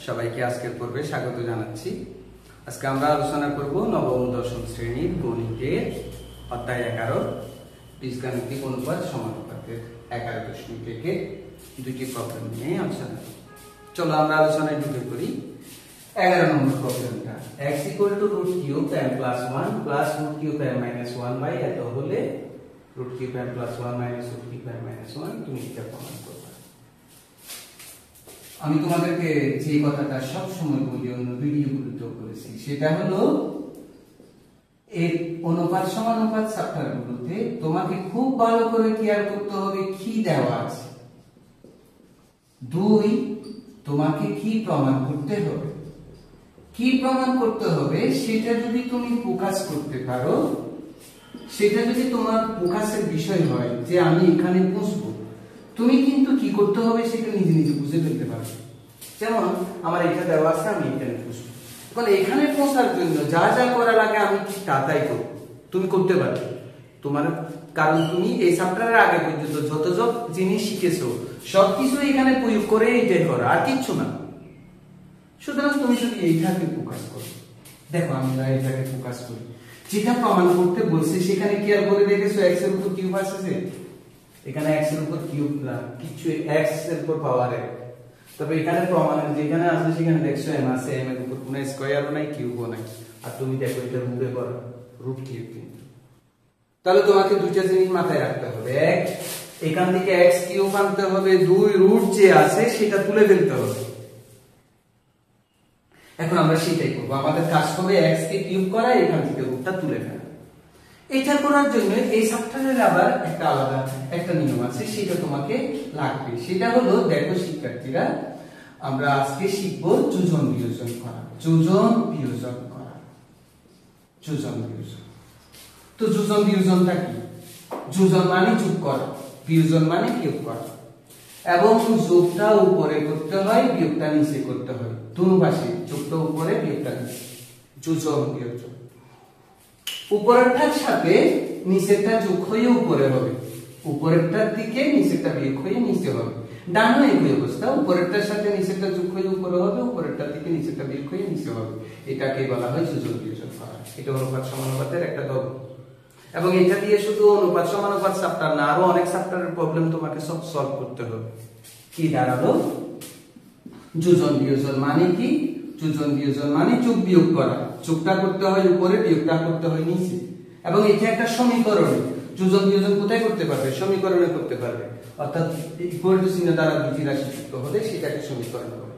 সবাইকে আজকের পর্বে স্বাগত জানাচ্ছি। আজকে আমরা আলোচনা করব নবম ও দশম শ্রেণীর গণিতের অধ্যায় 11 বীজগাণিতিক অনুপাত সমানুপাতের 11.1 দুটি প্রবলেম নিয়ে আলোচনা। চলো আমরা আলোচনায় ঢুকে পড়ি। 11 নম্বর প্রবলেমটা x √3m + 1 + √3m - 1 বাই এত হলে √3m + 1 - √3m - 1 তুমি এটা প্রমাণ করবে। আমি তোমাদেরকে যে কথাটা সব সময় বলি অন্য ভিডিওগুলোতেও বলেছি, সেটা হলো এই অনুপাত সমানুপাত চ্যাপ্টারগুলোতে তোমাকে খুব ভালো করে খেয়াল করতে হবে কি দেওয়া আছে, 2 তোমাকে কি প্রমাণ করতে হবে। কি প্রমাণ করতে হবে সেটা যদি তুমি ফোকাস করতে পারো, সেটা যদি তোমার ফোকাসের বিষয় হয় যে আমি এখানে পৌঁছবো, তুমি কিন্তু কি করতে হবে সেটা নিজে নিজে বুঝে ফেলতে পারবে। যেমন আমার এটা দেওয়া আছে, আমি এখানে পৌঁছবো। এখন এখানে পৌঁছার জন্য যা যা করা লাগে আমি তাই করব, তুমি করতে পারবে তোমার, কারণ তুমি এই চ্যাপ্টারের আগে পর্যন্ত যত যত জিনিস শিখেছো সবকিছু এখানে প্রয়োগ করে এটাই করো, আর কিচ্ছু না। সুতরাং তুমি যদি এইটাকে ফোকাস করো, দেখো আমরা এটাকে ফোকাস করি, যেটা প্রমাণ করতে বলছে সেখানে খেয়াল করে দেখেছো x এর উপর কিউব আসছে, এখানে x এর উপর কিউব না, কিছু x এর উপর পাওয়ার 1। তবে এখানে প্রমাণ যেখানে আছে সেখানে দেখছো m আছে, m এর উপর কোনো স্কয়ারও নাই, কিউবও নাই। আর তুমি দেখো এটা রুটে করো, রুট কিউব। তাহলে তোমাকে দুইটা জিনিস মাথায় রাখতে হবে, এক এখান থেকে x কিউব আনতে হবে, 2 রুট যে আছে সেটা তুলে ফেলতে হবে। এখন আমরা সেটাই করব, আমাদের কাজ হবে x কে কিউব করা, এখান থেকে রুটটা তুলে ফেলা। এটা করার জন্য এই চ্যাপ্টারের আবার একটা আলাদা একটা নিয়ম আছে, সেটা তোমাকে লাগবে। সেটা হলো, দেখো শিক্ষার্থীরা, আমরা আজকে শিখবো যোজন বিয়োজন করা। যোজন বিয়োজন করা, যোজন বিয়োজন। তো যোজন বিয়োজনটা কি? যোজন মানে যোগ করা, বিয়োজন মানে বিয়োগ করা। এবং যোগটা উপরে করতে হয়, বিয়োগটা নিচে করতে হয়, দুই পাশে যোগটা উপরে, বিয়োগটা নিচে। যোজন বিয়োজন উপরেরটার সাথে নিচেরটা যোগ হয়ে উপরে হবে, উপরেরটার দিকে নিচেরটা বিয়োগ হয়ে নিচে হবে। ডানও একই অবস্থা, উপরেরটার সাথে নিচেরটা যোগ হয়ে উপরে হবে, উপরেরটার দিকে নিচেরটা বিয়োগ হয়ে নিচে হবে। এটাকে বলা হয় যোজন বিয়োজন করা। এটা অনুপাত সমানুপাতের একটা ধর্ম। এবং এটা দিয়ে শুধু অনুপাত সমানুপাত চ্যাপ্টার না, আরো অনেক চ্যাপ্টারের প্রবলেম তোমাকে সব সলভ করতে হবে। কি দাঁড়ালো? যোজন বিয়োজন মানে কি? যোজন বিয়োজন মানে যোগ বিয়োগ করা, যোগটা করতে হয় উপরে, বিয়োগটা করতে হয় নিচে। এবং এটা একটা সমীকরণ। যোজন বিয়োজন কোথায় করতে পারবে? সমীকরণে করতে পারবে। অর্থাৎ ইকুয়াল টু চিহ্ন দ্বারা দুটি রাশি যুক্ত হলে সেটাকে সমীকরণ বলে।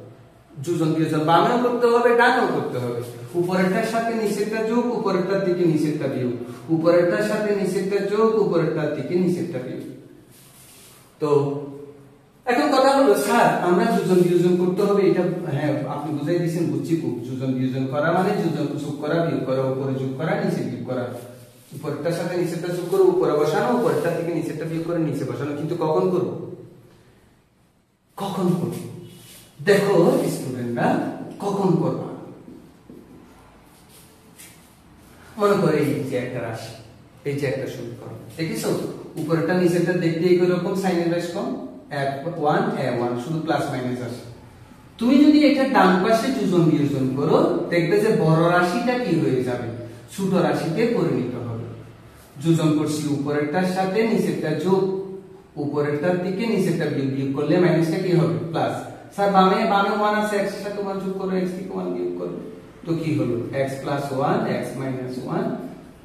যোজন বিয়োজন বামেও করতে হবে, ডানেও করতে হবে। উপরেরটার সাথে নিচেরটা যোগ, উপরেরটার দিকে নিচেরটা বিয়োগ, উপরেরটার সাথে নিচেরটা যোগ, উপরেরটার দিকে নিচেরটা বিয়োগ। তো এখন কথা হলো, স্যার আমরা যোজন বিয়োজন করতে হবে, এটা হ্যাঁ আপনি বুঝাই দিয়েছেন, বুঝছি খুব। যোজন বিয়োজন করা মানে যোজন যোগ করা, বিয়োগ করা, উপরে যোগ করা, নিচে বিয়োগ করা, উপরেরটার সাথে নিচেরটা যোগ করে উপরে বসানো, উপরেরটা থেকে নিচেরটা বিয়োগ করে নিচে বসানো। কিন্তু কখন করব? কখন করব? দেখো স্টুডেন্টরা, কখন করব? মনে করে এই যে একটা রাশি, এই যে একটা সমীকরণ দেখেছো, উপরেরটা নিচেরটা দেখতে এইরকম, সাইনের বেশ কম, a1 a1 শুধু প্লাস মাইনাস আসে। তুমি যদি এটা ডান পাশে যোজন বিয়োজন করো, দেখবে যে বড় রাশিটা কি হয়ে যাবে, ছোট রাশিতে পরিণত হবে। যোজন করছি উপরেরটার সাথে নিচেরটা যোগ, উপরেরটার দিকে নিচেরটা বিয়োগ, বিয়োগ করলে মাইনাসটা কি হবে? প্লাস। স্যার বামে 1 আছে, x এর সাথে 1 যোগ করো, x থেকে 1 বিয়োগ করো, তো কি হলো? x + 1 x - 1,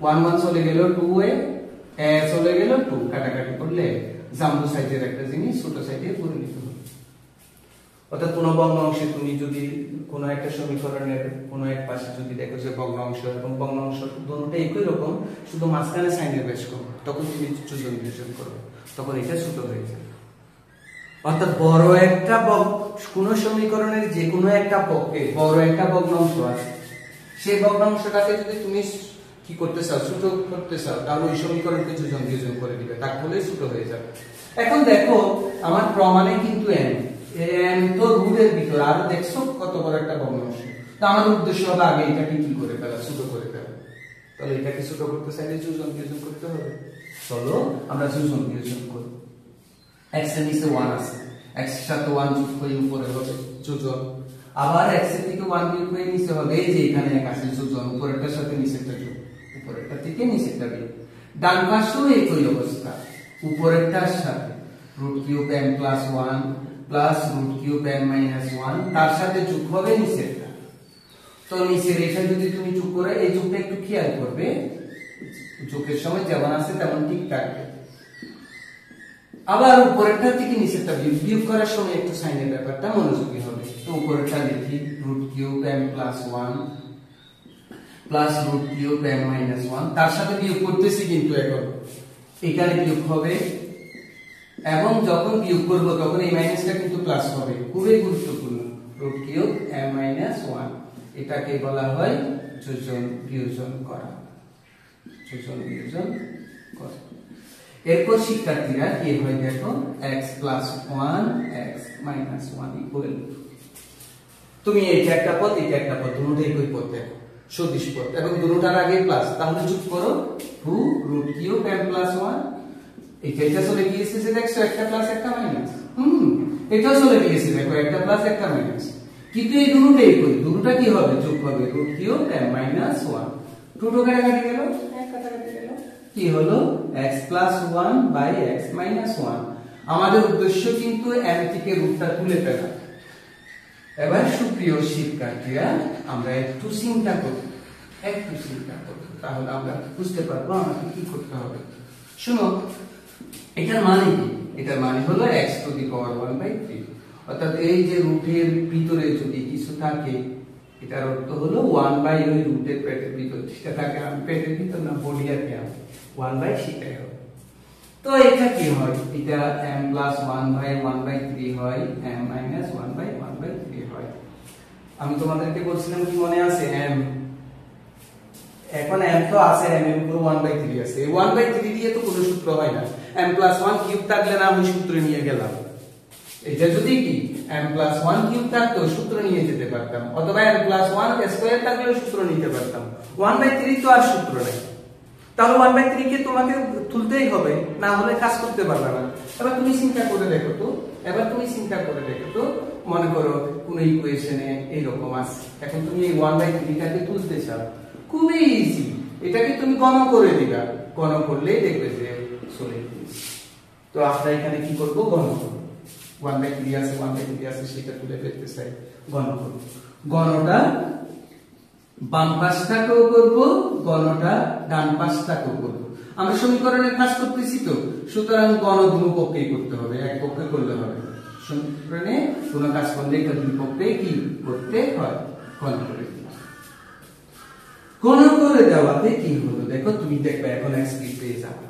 1 1 চলে গেল 2a, a চলে গেল 2, কাটাকাটি করলে জাম্বো সাইজের একটা জিনিস ছোট সাইজে পরিণত হবে। অর্থাৎ কোনো ভগ্নাংশে তুমি যদি কোনো একটা সমীকরণের কোনো এক পাশে যদি দেখো যে ভগ্নাংশ এবং ভগ্নাংশ দুটোই একই রকম, শুধু মাঝখানে সাইনের বেশ কম, তখন তুমি যোজন বিয়োজন করবে, তখন এটা ছোট হয়ে যাবে। অর্থাৎ বড় একটা কোন সমীকরণের যে কোনো একটা পক্ষে বড় একটা ভগ্নাংশ আছে, সেই ভগ্নাংশটাকে যদি তুমি কি করতে চাও, ছোট করতে চাও, তাহলে ওই সমীকরণকে যোজন বিয়োজন করে দিবে, তাহলে ছোট হয়ে যাবে। এখন দেখো আমার প্রমাণে কিন্তু n তো রুটের ভিতর, আর দেখছো কত বড় একটা ভগ্নাংশ। তো আমার উদ্দেশ্য হলো আগে এটাকে কি করে ফেলা, ছোট করে ফেলা। তাহলে এটাকে ছোট করতে চাইলে যোজন বিয়োজন করতে হবে। চলো আমরা যোজন বিয়োজন করি। x এর নিচে 1 আছে, x এর সাথে 1 যোগ হয়ে উপরে হবে যোজন, আবার x এর থেকে 1 বিয়োগ করে নিচে হবে এই যে এখানে এক আসে যোজন উপরেরটার সাথে নিচেরটা যোগ উপরেরটা থেকে নিচেরটা বিয়োগ ডান পাশেও একই অবস্থা উপরেরটার সাথে √3m + 1 প্লাস √3m - 1 তার সাথে যোগ হবে নিচেরটা তো নিচের এটা যদি তুমি যোগ করে এই যোগটা একটু খেয়াল করবে যোগের সময় যেমন আছে তেমন ঠিক থাকবে আবার উপরেরটা থেকে নিচেরটা বিয়োগ করার সময় একটু সাইনের ব্যাপারটা মনোযোগী হবে তো উপরেরটা লিখি √3m + 1 প্লাস √3m - 1 তার সাথে বিয়োগ করতেছি কিন্তু এখন এখানে বিয়োগ হবে এবং যখন বিয়োগ করব তখন এই মাইনাসটা কিন্তু প্লাস হবে খুবই গুরুত্বপূর্ণ √3m - 1 এটাকে বলা হয় যোজন বিয়োজন করা যোজন বিয়োজন করা এরপর শিক্ষার্থীরা কি হয় দেখো x + 1 x - 1 ইকুয়াল তুমি এইটা একটা পদ এটা একটা পদ দুটোই একই পদ দেখো সদিশ পদ এবং দুটোটার আগে প্লাস তাহলে যোগ করো 2√3m + 1 এটা চলে গিয়েছে যে দেখছো একটা প্লাস একটা মাইনাস এটাও চলে গিয়েছে দেখো একটা প্লাস একটা মাইনাস কিন্তু এই দুটোটাই একই দুটোটা কি হবে যোগ হবে √3m - 1 দুটো কাটাকাটি গেল এক কাটাকাটি গেল কি হলো x + 1 x - 1 আমাদের উদ্দেশ্য কিন্তু m থেকে রুটটা তুলে ফেলা এবার সুপ্রিয় শিক্ষার্থীরা আমরা একটু চিন্তা করি তাহলে আমরা বুঝতে পারবো আমাদের কি করতে হবে শুনো এটার মানে কি এটার মানে হলো x⁴ অর্থাৎ এই যে রুটের ভিতরে যদি কিছু থাকে এটার অর্থ হলো 1 ওই রুটের পেটের ভিতর সেটা থাকে আমি পেটের ভিতর না বলি আর কি 1 সেটাই হবে তো এটা কি হয় এটা m + 1/1/3 হয় m - 1/1/3 হয় আমি তোমাদেরকে বলছিলাম কি মনে আছে m এখন m তো আছে m এর উপর 1/3 আছে এই 1/3 দিয়ে তো কোনো সূত্র হয় না m + 1 কিউব থাকলে না আমি সূত্র নিয়ে গেলাম এটা যদি কি m + 1 কিউব থাকতো সূত্র নিয়ে যেতে পারতাম অথবা m + 1 স্কয়ার থাকলেও সূত্র নিতে পারতাম 1/3 তো আর সূত্র নাই তাহলে 1/3 কে তোমাকে তুলতেই হবে না হলে কাজ করতে পারবে না এবার তুমি চিন্তা করে দেখো তো মনে করো কোন ইকুয়েশনে এরকম আছে এখন তুমি এই 1/3 টাকে তুলতে চাও খুবই ইজি এটাকে তুমি গণ করে দিবা গণ করলেই দেখবে যে চলে গেছে তো আমরা এখানে কি করব গণ করব 1/3 আছে সেটা তুলে ফেলতে চাই গণ করব গণটা বাম পাশটাকেও করব গণটা ডান পাশটাকেও করব আমরা সমীকরণের কাজ করতেছি তো সুতরাং গণ দুটো পক্ষেই করতে হবে এক পক্ষে করলে হবে সমীকরণে কোনো কাজ করলে এটা দুই পক্ষে কি করতে হয় গণ করে গণ করে দেওয়াতে কি হলো দেখো তুমি দেখবে এখন x পেয়ে যাবে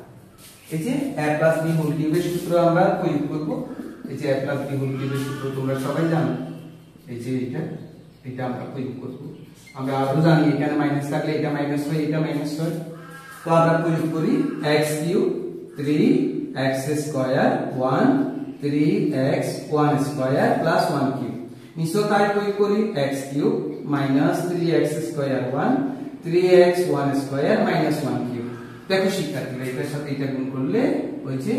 এই যে a + b হোল কিউবের সূত্র আমরা প্রয়োগ করব এই যে a + b হোল কিউবের সূত্র তোমরা সবাই জানো এই যে এটা আমরা প্রয়োগ করব আমরা আরো জানি এখানে মাইনাস থাকলে এটা মাইনাস হয় এটা মাইনাস হয় তো আমরা প্রয়োগ করি x³ 3x² 1 3x 1² + 1³ নিচেও তাই প্রয়োগ করি x³ - 3x² 1 3x 1² - 1³ দেখো শিক্ষার্থীরা এটার সাথে এটা গুণ করলে ওই যে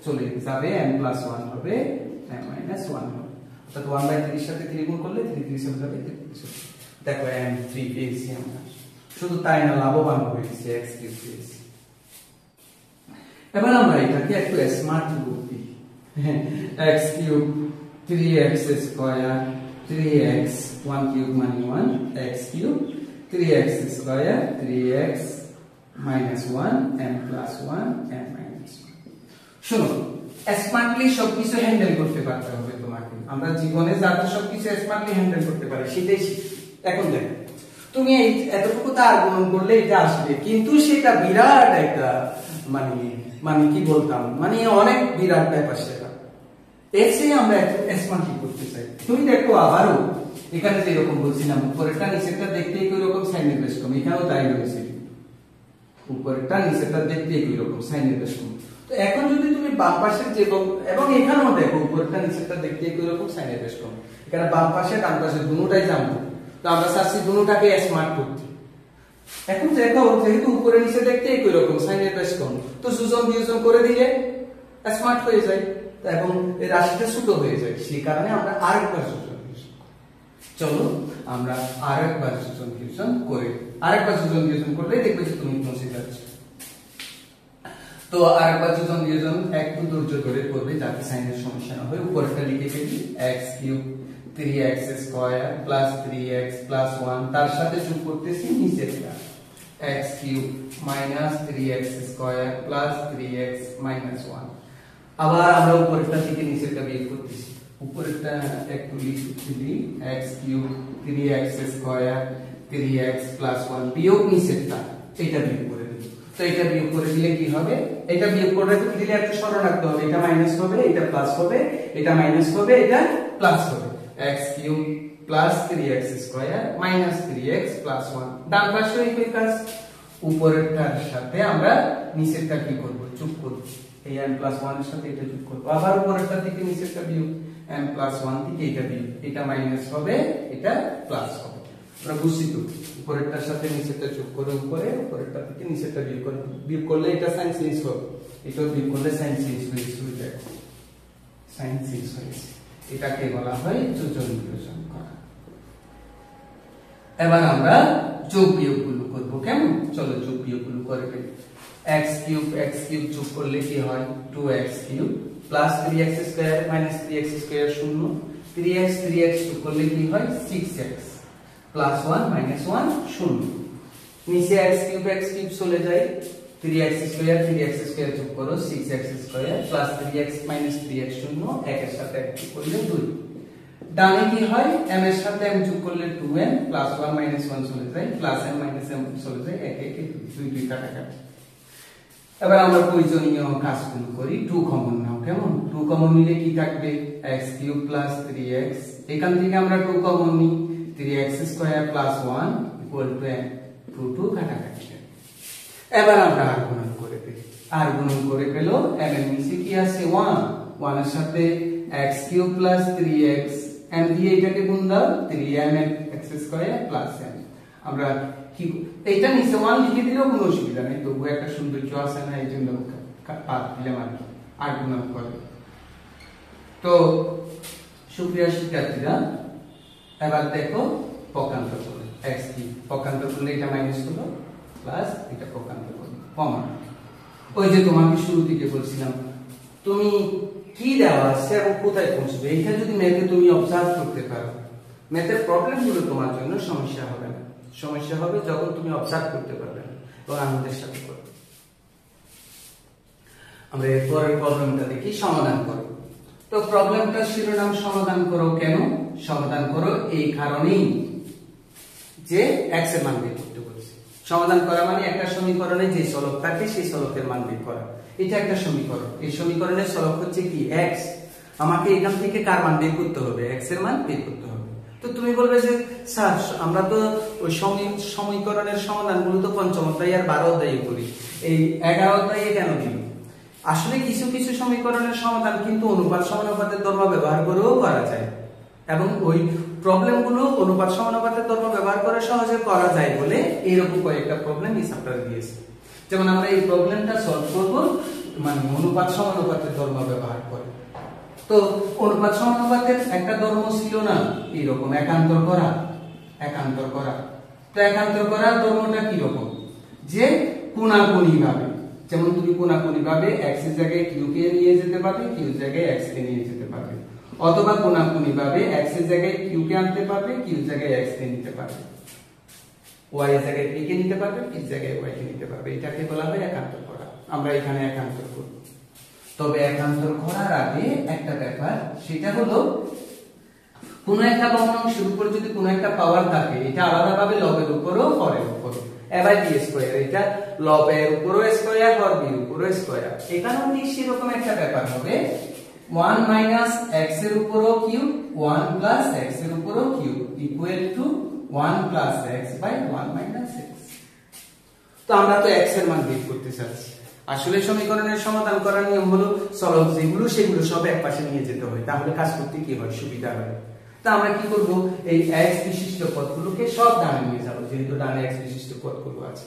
চলে যাবে m + 1 হবে m - 1 হবে অর্থাৎ 1/3 এর সাথে 3 গুণ করলে 3 3 চলে যাবে 3 দেখো m3 পেয়েছি আমরা শুধু তাই না লাভবান হয়েছে x³ পেয়েছি এবার আমরা এটাকে একটু স্মার্ট রূপ দিই x³ 3x² 3x 1³ মানে 1 x³ 3x² 3x - 1 m + 1 m - 1 শোনো স্মার্টলি সবকিছু হ্যান্ডেল করতে পারতে হবে তোমাকে আমরা জীবনে যাতে সবকিছু স্মার্টলি হ্যান্ডেল করতে পারি সেটাই এখন দেখো তুমি এই এতটুকু তো আর্গুমেন্ট করলে এটা আসবে কিন্তু সেটা বিরাট একটা মানে কি বলতাম মানে অনেক বিরাট ব্যাপার সেটা এসে আমরা একটু স্মার্টলি করতে চাই তুমি দেখো আবারও এখানে যে এরকম বলছিলাম উপরেরটা নিচেরটা দেখতে একই রকম সাইনের বেশ কম এখানেও তাই হয়েছে উপরেরটা নিচেরটা দেখতে একই রকম সাইনের বেশ কম তো এখন যদি তুমি বাম পাশের যে এবং এখানেও দেখো উপরেরটা নিচেরটা দেখতে একই রকম সাইনের বেশ কম এখানে বাম পাশে ডান পাশে দুটোটাই জানবো তো আমরা চাচ্ছি দুটোটাকে স্মার্ট করতে এখন দেখো যেহেতু উপরে নিচে দেখতে একই রকম সাইনের বেশ কম তো যোজন বিয়োজন করে দিলে স্মার্ট হয়ে যায় এবং এই রাশিটা ছোট হয়ে যায় সেই কারণে আমরা আরেকবার যোজন চলো আমরা আরেকবার যোজন বিয়োজন করে করলে দেখবে যে তুমি পৌঁছে যাচ্ছ। তো আরেকবার যোজন বিয়োজন একটু ধৈর্য ধরে করবে যাতে সাইনের সমস্যা না হয়। উপরেরটা লিখে ফেলি x³ 3x square plus 3x plus 1, তার সাথে যোগ করতেছি নিচেরটা x³ minus 3x square plus 3x minus 1। আবার আমরা উপরেরটা থেকে নিচেরটা বিয়োগ করতেছি। উপরেরটা একটু লিখি x³ 3x square 3x plus 1 বিয়োগ নিচেরটা, এটা বিয়োগ করে দিই। তো এটা বিয়োগ করে দিলে কি হবে, এটা বিয়োগ করে দিলে একটু সরল রাখতে হবে, এটা মাইনাস হবে, এটা প্লাস হবে, এটা মাইনাস হবে, এটা প্লাস হবে। x³ plus 3x square minus 3x plus 1, ডান পাশে একই কাজ। উপরেরটার সাথে আমরা নিচেরটা কি করব, যোগ করব। এই m প্লাস 1 এর সাথে এটা যোগ করব। আবার উপরেরটা থেকে নিচেরটা বিয়োগ, m প্লাস 1 থেকে এটা বিয়োগ, এটা মাইনাস হবে, এটা প্লাস হবে। আমরা বুঝছি তো, উপরেরটার সাথে নিচেরটা যোগ করে উপরেরটা থেকে নিচেরটা বিয়োগ করলে এটা সাইন চেঞ্জ হবে, এটা বিয়োগ করলে সাইন চেঞ্জ হয়ে যায়, সাইন চেঞ্জ হয়েছে। এটাকে বলা হয় যোজন বিয়োজন করা। এবার আমরা যোগ বিয়োগগুলো করব, কেমন? চলো যোগ বিয়োগগুলো করে ফেলি। x³ যোগ করলে কি হয়, 2x³ plus 3x square minus 3x square 0, 3x যোগ করলে কি হয় 6x প্লাস 1 মাইনাস 1 0। নিচে x³ চলে যায়, 3x স্কয়ার যোগ করো 6x square plus 3x minus 3x 0, 1 এর সাথে 1 যোগ করলে 2। ডানে কি হয়, m এর সাথে m যোগ করলে 2m প্লাস 1 মাইনাস 1 চলে যায়, প্লাস m মাইনাস m চলে যায়, 1 2 কাটাকাটি। এবার আমরা প্রয়োজনীয় কাজগুলো করি। 2 কমন নাও, কেমন? 2 কমন নিলে কি থাকবে, x³ প্লাস 3x, এখান থেকে আমরা 2 কমন নিই, 3x square plus 1 equal to m, 2 কাটাকাটি। এবার আমরা আর গুণন করে ফেলি, পেলো m এর নিচে কি আছে 1 এর সাথে x³ প্লাস 3x, m দিয়ে এটাকে গুণ দাও, 3m x square plus m। আমরা কি এটা নিচে 1 লিখে দিলেও কোনো অসুবিধা নেই, তবু একটা সৌন্দর্য আছে না, এই জন্য পাত দিলাম আর গুণন করে। তো সুপ্রিয় শিক্ষার্থীরা, এবার দেখো পক্ষান্তর করো, x কি পক্ষান্তর করলে এটা মাইনাস হলো, প্লাস এটা পক্ষান্তর করো কমন। ওই যে তোমাকে শুরু থেকে বলছিলাম, তুমি কি দেওয়া আছে এবং কোথায় পৌঁছবে, এইটা যদি ম্যাথে তুমি অবজার্ভ করতে পারো, ম্যাথের প্রবলেমগুলো তোমার জন্য সমস্যা হবে না। সমস্যা হবে যখন তুমি অবজার্ভ করতে পারবে এবং আমাদের সাথে করবে। আমরা এরপরের প্রবলেমটা দেখি, সমাধান করো। তো প্রবলেমটা শিরোনাম সমাধান করো, কেন সমাধান করো? এই কারণেই যে x এর মান বের করতে বলেছে। সমাধান করা মানে একটা সমীকরণে যে চলক থাকে সেই চলকের মান বের করা। এটা একটা সমীকরণ, এই সমীকরণের চলক হচ্ছে কি x, আমাকে এখান থেকে কার মান বের করতে হবে, x এর মান বের করতে হবে। তো তুমি বলবে যে স্যার আমরা তো ওই সমীকরণের সমাধানগুলো তো পঞ্চম অধ্যায় আর 12 অধ্যায়ে করি, এই 11 অধ্যায়ে কেন দিল? আসলে কিছু কিছু সমীকরণের সমাধান কিন্তু অনুপাত সমানুপাতের ধর্ম ব্যবহার করেও করা যায়, এবং ওই প্রবলেমগুলো অনুপাত সমানুপাতের ধর্ম ব্যবহার করে সহজে করা যায় বলে এইরকম কয়েকটা প্রবলেম এই চ্যাপ্টারে দিয়েছে। যেমন আমরা এই প্রবলেমটা সলভ করব মানে অনুপাত সমানুপাতের ধর্ম ব্যবহার করে। তো অনুপাত সমানুপাতের একটা ধর্ম ছিল না এইরকম একান্তর করা। তো একান্তর করার ধর্মটা কি রকম, যে কোণাকুণি ভাবে, যেমন তুমি কোণাকুণি ভাবে x এর জায়গায় q কে নিয়ে যেতে পারবে, q এর জায়গায় x কে নিয়ে যেতে পারবে, অথবা কোণাকুণি ভাবে x এর জায়গায় q কে আনতে পারবে, q এর জায়গায় x কে নিতে পারবে, y এর জায়গায় p কে নিতে পারবে, p এর জায়গায় y কে নিতে পারবে। এটাকে বলা হয় একান্তর করা। আমরা এখানে একান্তর করব। তবে একান্তর করার আগে একটা ব্যাপার, সেটা হলো কোন একটা ভগ্নাংশের উপর যদি কোন একটা পাওয়ার থাকে, এটা আলাদাভাবে লবের উপরও হরের উপরও এবার বি স্কয়ার, এটা লবের উপরও স্কয়ার হরের উপরও স্কয়ার। এখানেও ঠিক সেরকম একটা ব্যাপার হবে, 1 মাইনাস x এর উপরও কিউব 1 প্লাস x এর উপরও cube equal to 1 plus x by 1 minus x। তো আমরা তো x এর মান বের করতে চাচ্ছি। আসলে সমীকরণের সমাধান করার নিয়ম হলো চলক যেগুলো সেগুলো সব একপাশে নিয়ে যেতে হয়, তাহলে কাজ করতে কি হয়, সুবিধা হয়। তা আমরা কি করব, এই x বিশিষ্ট পদগুলোকে সব ডানে নিয়ে যাব, যেহেতু ডানে x বিশিষ্ট পদগুলো আছে।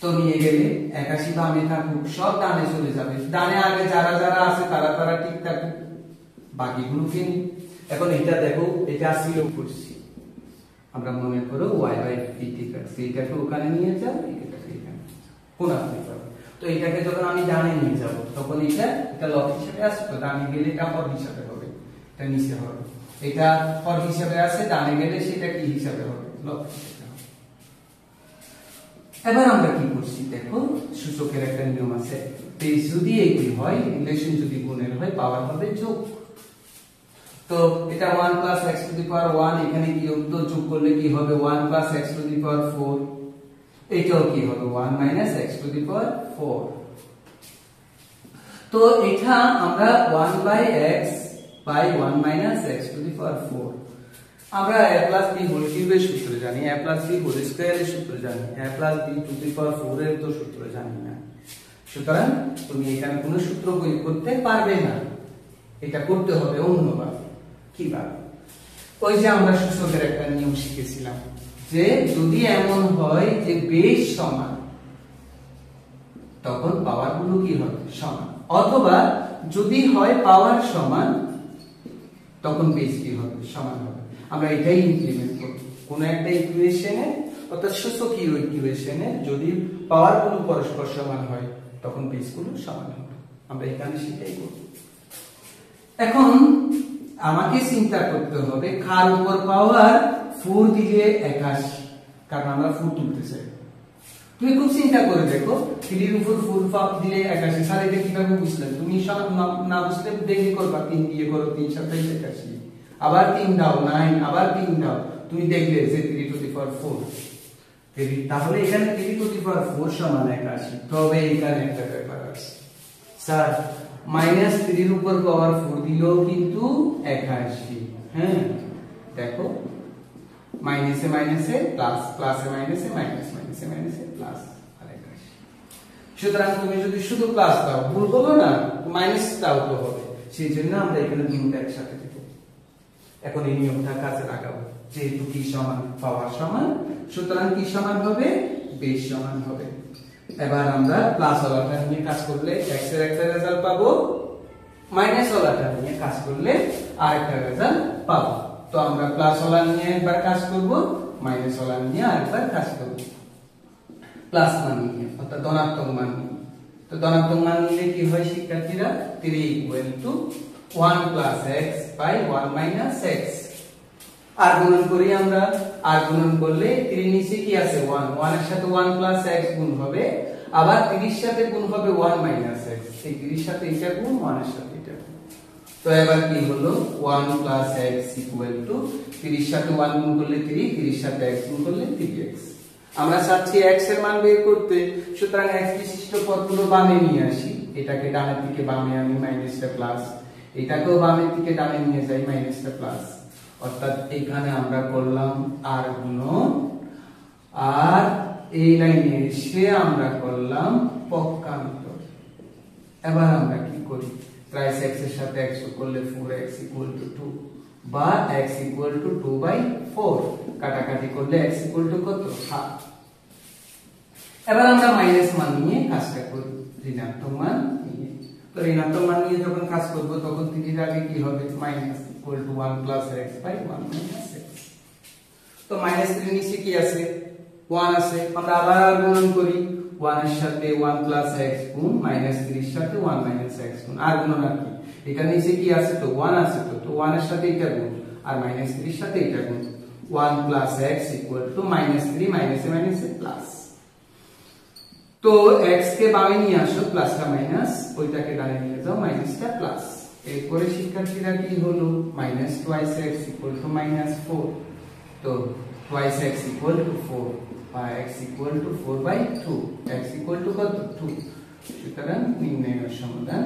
তো নিয়ে গেলে 81 বামে থাকুক, সব ডানে চলে যাবে। ডানে আগে যারা যারা আছে তারা ঠিক থাকুক, বাকিগুলোকে নিই। এখন এটা দেখো, এটা ছিল করছি আমরা মনে করো y/p ঠিক আছে, এটাকে ওখানে নিয়ে যাও, এটাকে এখানে কোন আপনি পাবে। তো এটাকে যখন আমি ডানে নিয়ে যাব তখন এটা লব হিসেবে আসবে, তো ডানে গেলে এটা হর হিসেবে হবে, এটা নিচে হবে। এটা হর হিসেবে আছে, ডানে গেলে সেটা কি হিসেবে হবে, লব হিসেবে হবে। এবার আমরা কি করছি দেখো, সূচকের একটা নিয়ম আছে, বেস যদি একই হয়, রিলেশন যদি গুণের হয়, পাওয়ার হবে যোগ। তো এটা 1 + x⁴ এখানে কি তো যোগ করলে কি হবে 1 + x⁴, এটাও কি হবে 1 - x⁴। তো এটা আমরা 1/x/1 - x⁴, আমরা a + b হোল কিউবের সূত্র জানি, a + b হোল স্কয়ারের সূত্র জানি, a + b⁴ এর তো সূত্র জানি না। সুতরাং তুমি এখানে কোনো সূত্র প্রয়োগ করতে পারবে না, এটা করতে হবে অন্যভাবে। কিভাবে? ওই যে আমরা সূচকের একটা নিয়ম শিখেছিলাম যে যদি এমন হয় যে বেস সমান, তখন পাওয়ার গুলো কি হবে সমান, অথবা যদি হয় পাওয়ার সমান, তখন বেস কি হবে সমান হবে। আমরা এটাই ইমপ্লিমেন্ট করব কোন একটা ইকুয়েশনে, অর্থাৎ সূচকীয় ইকুয়েশনে যদি পাওয়ার গুলো পরস্পর সমান হয়, তখন বেস গুলো সমান হবে। আমরা এখানে সেটাই করব। এখন আমাকে চিন্তা করতে হবে কার উপর পাওয়ার 4 দিলে 81, কারণ আমরা 4 তুলতে চাই। তুমি খুব চিন্তা করে দেখো, 3 এর উপর 4 দিলে 81, স্যার এটা কিভাবে বুঝলে? তুমি সব না বুঝলে দেখে করবা, 3 দিয়ে করো, 3 × 7 = 81, আবার 3 দাও 9, আবার 3 দাও, তুমি দেখলে যে 3⁴, তাহলে এখানে 3⁴ সমান 81। তবে এখানে একটা ব্যাপার আছে, স্যার -3 এর উপর পাওয়ার 4 দিলেও কিন্তু 81। হ্যাঁ দেখো, মাইনাসে মাইনাসে প্লাস, প্লাসে মাইনাসে মাইনাস, মাইনাসে মাইনাসে প্লাস আর 81। সুতরাং তুমি যদি শুধু প্লাস দাও ভুল হবে না, মাইনাস দাও তো হবে, সেই জন্য আমরা এখানে দুটো একসাথে দেব। এখন এই নিয়মটা কাজে লাগাবো, যেহেতু কি সমান পাওয়ার সমান, সুতরাং কি সমান হবে বেস সমান হবে। এবার আমরা প্লাস ওয়ালাটা নিয়ে কাজ করলে x এর একটা রেজাল্ট পাবো, মাইনাস ওয়ালাটা নিয়ে কাজ করলে আরেকটা রেজাল্ট পাবো। তো আমরা প্লাস ওয়ালা নিয়ে একবার কাজ করব, মাইনাস ওয়ালা নিয়ে আরেকবার কাজ করব। প্লাস মান নিয়ে অর্থাৎ ধনাত্মক মান নিয়ে, তো ধনাত্মক মান নিলে কি হয় শিক্ষার্থীরা, 3 = 1 + x/1 - x। আর গুণন করি আমরা, আর গুণন করলে 3 নিচে কি আছে 1, 1 এর সাথে 1 + x গুণ হবে, আবার 3 এর সাথে গুণ হবে 1 - x, এই 3 এর সাথে এটা গুণ, 1 এর সাথে এটা গুণ। তো এবার কি হলো 1 + x = 3 এর সাথে 1 গুণ করলে 3, 3 এর সাথে x গুণ করলে 3x। আমরা চাচ্ছি x এর মান বের করতে, সুতরাং x বিশিষ্ট পদগুলো বামে নিয়ে আসি, এটাকে ডানের দিকে বামে আনি মাইনাসটা প্লাস, এটাকেও বামের দিকে ডানে নিয়ে যাই মাইনাসটা প্লাস, অর্থাৎ এখানে আমরা করলাম আর গুণন, আর এই লাইনে এসে আমরা করলাম পক্ষান্তর। এবার আমরা কি করি, প্রাইস x এর সাথে x যোগ করলে 4x = 2, বা x = 2/4, কাটাকাটি করলে x = কত ½ এবার আমরা মাইনাস মান নিয়ে কাজটা করি, ঋণাত্মক মান নিয়ে। তো ঋণাত্মক মান নিয়ে যখন কাজ করব তখন 3 এর আগে কি হবে মাইনাস = 1 + x/1 - x। তো -3 নিচে কি আছে 1 আছে, আমরা আবার গুণন করি, 1 এর সাথে 1 + x গুণ, -3 এর সাথে 1 - x গুণ, আর গুণন আর কি, এটা নিচে কি আছে তো 1 আছে, তো 1 এর সাথে এটা গুণ, আর -3 এর সাথে এটা গুণ, 1 + x = -3 মাইনাসে মাইনাসে প্লাস। তো x কে বামে নিয়ে আসো, প্লাসটা মাইনাস, ওইটাকে ডানে নিয়ে যাও, মাইনাসটা প্লাস। এরপরে শিক্ষার্থীরা কি হলো -2x = -4, তো 2x = 4, বা x = 4/2, x = কত 2। সুতরাং নির্ণয় সমাধান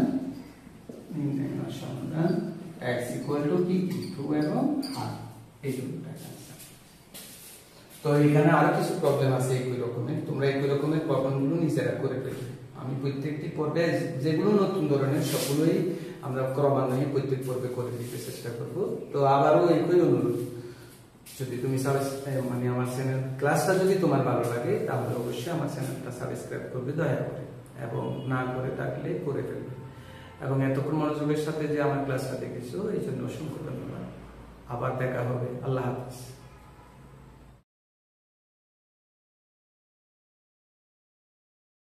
x = কি 2 এবং ½ এই দুটোটা আছে। তো এখানে আরো কিছু প্রবলেম আছে একই রকমের, তোমরা একই রকমের প্রবলেমগুলো নিজেরা করে ফেলবে। আমি প্রত্যেকটি পর্বে যেগুলো নতুন ধরনের সবগুলোই আমরা ক্রমান্বয়ে প্রত্যেক পর্বে করে দিতে চেষ্টা করব। তো আবারও একই অনুরোধ, যদি তুমি মানে আমার চ্যানেল ক্লাসটা যদি তোমার ভালো লাগে তাহলে অবশ্যই আমার চ্যানেলটা সাবস্ক্রাইব করবে দয়া করে, এবং না করে থাকলে করে ফেলবে। এবং এতক্ষণ মনোযোগের সাথে যে আমার ক্লাসটা দেখেছো এই জন্য অসংখ্য ধন্যবাদ। আবার দেখা হবে, আল্লাহ হাফেজ।